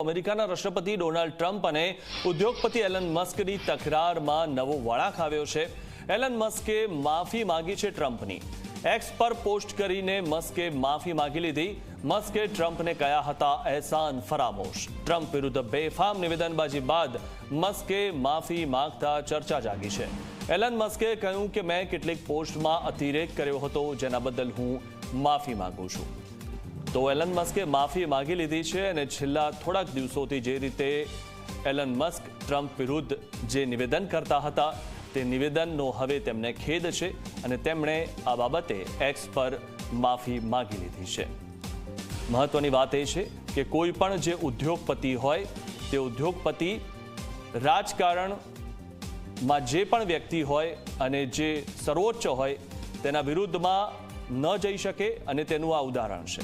અમેરિકાના રાષ્ટ્રપતિ Donald Trump અને ઉદ્યોગપતિ એલન મસ્કની તકરારમાં નવો વળાંક આવ્યો છે। એલન મસ્કે માફી માંગી છે ટ્રમ્પની। એક્સ પર પોસ્ટ કરીને મસ્કે માફી માંગી લીધી। મસ્કે ટ્રમ્પને કહ્યા હતા એહસાન ફરામોશ। ટ્રમ્પ વિરુદ્ધ બેફામ નિવેદનબાજી બાદ મસ્કે માફી માંગતા ચર્ચા જાગી છે। એલન મસ્કે કહ્યું કે મેં કેટલીક પોસ્ટમાં અતિરેક કર્યો હતો, જેના બદલ હું માફી માંગુ છું। તો એલન મસ્કે માફી માંગી લીધી છે અને છેલ્લા થોડાક દિવસોથી જે રીતે એલન મસ્ક ટ્રમ્પ વિરુદ્ધ જે નિવેદન કરતા હતા તે નિવેદનનો હવે તેમને ખેદ છે અને તેમણે આ બાબતે એક્સ પર માફી માંગી લીધી છે। મહત્વની વાત એ છે કે કોઈ પણ જે ઉદ્યોગપતિ હોય તે ઉદ્યોગપતિ રાજકારણમાં જે પણ વ્યક્તિ હોય અને જે સર્વોચ્ચ હોય તેના વિરુદ્ધમાં ન જઈ શકે અને તેનું આ ઉદાહરણ છે।